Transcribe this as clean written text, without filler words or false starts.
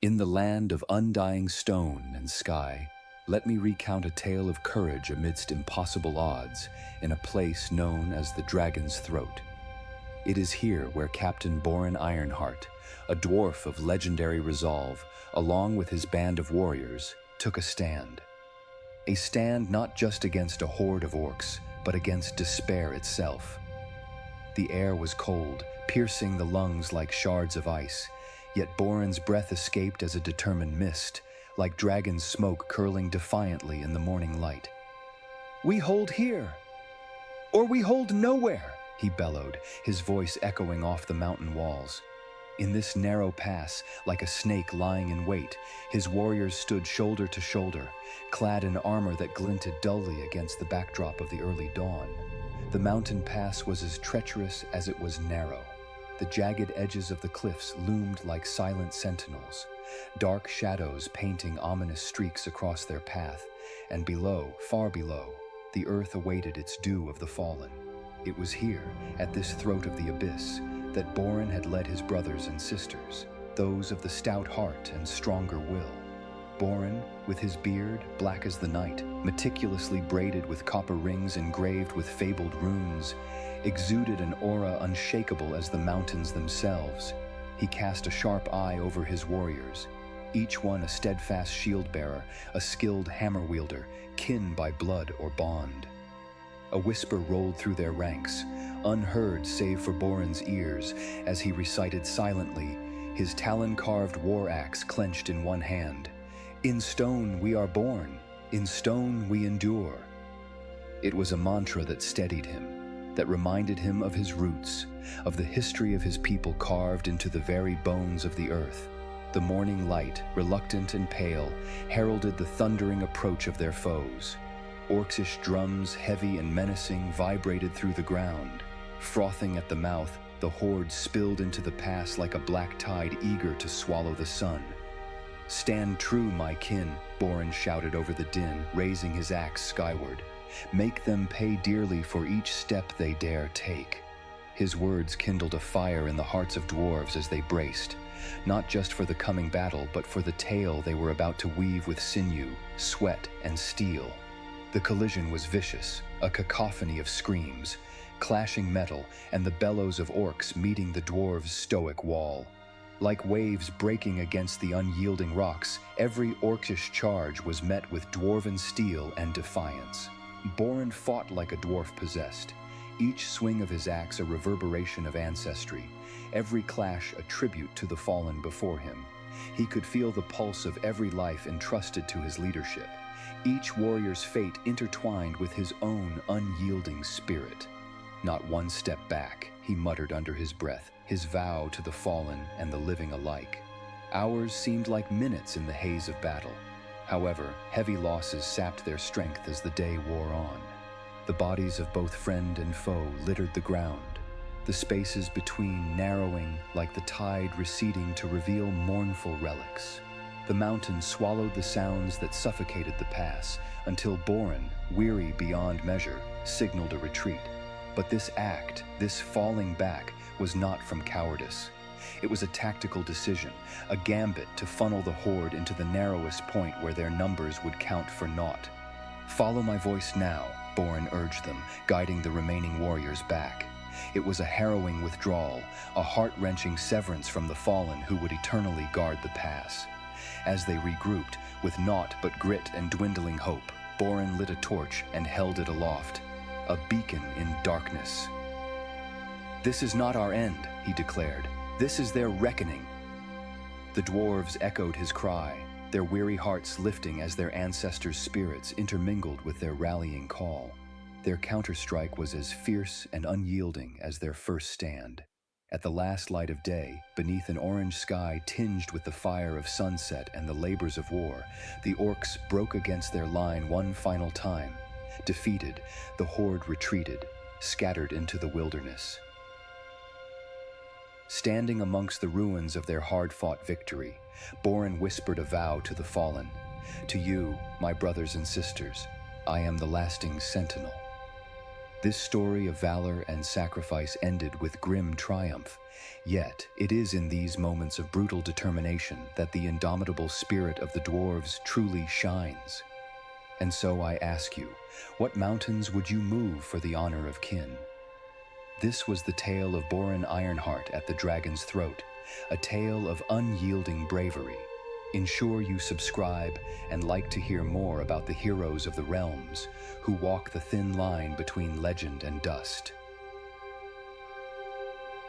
In the land of undying stone and sky, let me recount a tale of courage amidst impossible odds in a place known as the Dragon's Throat. It is here where Captain Borin Ironheart, a dwarf of legendary resolve, along with his band of warriors, took a stand. A stand not just against a horde of orcs, but against despair itself. The air was cold, piercing the lungs like shards of ice, yet Borin's breath escaped as a determined mist, like dragon smoke curling defiantly in the morning light. "We hold here, or we hold nowhere," he bellowed, his voice echoing off the mountain walls. In this narrow pass, like a snake lying in wait, his warriors stood shoulder to shoulder, clad in armor that glinted dully against the backdrop of the early dawn. The mountain pass was as treacherous as it was narrow. The jagged edges of the cliffs loomed like silent sentinels, dark shadows painting ominous streaks across their path, and below, far below, the earth awaited its due of the fallen. It was here, at this throat of the abyss, that Borin had led his brothers and sisters, those of the stout heart and stronger will. Borin, with his beard black as the night, meticulously braided with copper rings engraved with fabled runes, exuded an aura unshakable as the mountains themselves. He cast a sharp eye over his warriors, each one a steadfast shield-bearer, a skilled hammer-wielder, kin by blood or bond. A whisper rolled through their ranks, unheard save for Borin's ears, as he recited silently, his talon-carved war axe clenched in one hand. "In stone we are born, in stone we endure." It was a mantra that steadied him, that reminded him of his roots, of the history of his people carved into the very bones of the earth. The morning light, reluctant and pale, heralded the thundering approach of their foes. Orcish drums, heavy and menacing, vibrated through the ground. Frothing at the mouth, the horde spilled into the pass like a black tide eager to swallow the sun. "Stand true, my kin," Borin shouted over the din, raising his axe skyward. "Make them pay dearly for each step they dare take." His words kindled a fire in the hearts of dwarves as they braced, not just for the coming battle, but for the tale they were about to weave with sinew, sweat, and steel. The collision was vicious, a cacophony of screams, clashing metal, and the bellows of orcs meeting the dwarves' stoic wall. Like waves breaking against the unyielding rocks, every orcish charge was met with dwarven steel and defiance. Borin fought like a dwarf possessed, each swing of his axe a reverberation of ancestry, every clash a tribute to the fallen before him. He could feel the pulse of every life entrusted to his leadership, each warrior's fate intertwined with his own unyielding spirit. "Not one step back," he muttered under his breath, his vow to the fallen and the living alike. Hours seemed like minutes in the haze of battle. However, heavy losses sapped their strength as the day wore on. The bodies of both friend and foe littered the ground, the spaces between narrowing like the tide receding to reveal mournful relics. The mountain swallowed the sounds that suffocated the pass until Borin, weary beyond measure, signaled a retreat. But this act, this falling back, was not from cowardice. It was a tactical decision, a gambit to funnel the horde into the narrowest point where their numbers would count for naught. "Follow my voice now," Borin urged them, guiding the remaining warriors back. It was a harrowing withdrawal, a heart-wrenching severance from the fallen who would eternally guard the pass. As they regrouped, with naught but grit and dwindling hope, Borin lit a torch and held it aloft, a beacon in darkness. "This is not our end," he declared. "This is their reckoning." The dwarves echoed his cry, their weary hearts lifting as their ancestors' spirits intermingled with their rallying call. Their counterstrike was as fierce and unyielding as their first stand. At the last light of day, beneath an orange sky tinged with the fire of sunset and the labors of war, the orcs broke against their line one final time. Defeated, the horde retreated, scattered into the wilderness. Standing amongst the ruins of their hard-fought victory, Borin whispered a vow to the fallen. "To you, my brothers and sisters, I am the lasting sentinel." This story of valor and sacrifice ended with grim triumph, yet it is in these moments of brutal determination that the indomitable spirit of the dwarves truly shines. And so I ask you, what mountains would you move for the honor of kin? This was the tale of Borin Ironheart at the dragon's throat, a tale of unyielding bravery. Ensure you subscribe and like to hear more about the heroes of the realms who walk the thin line between legend and dust.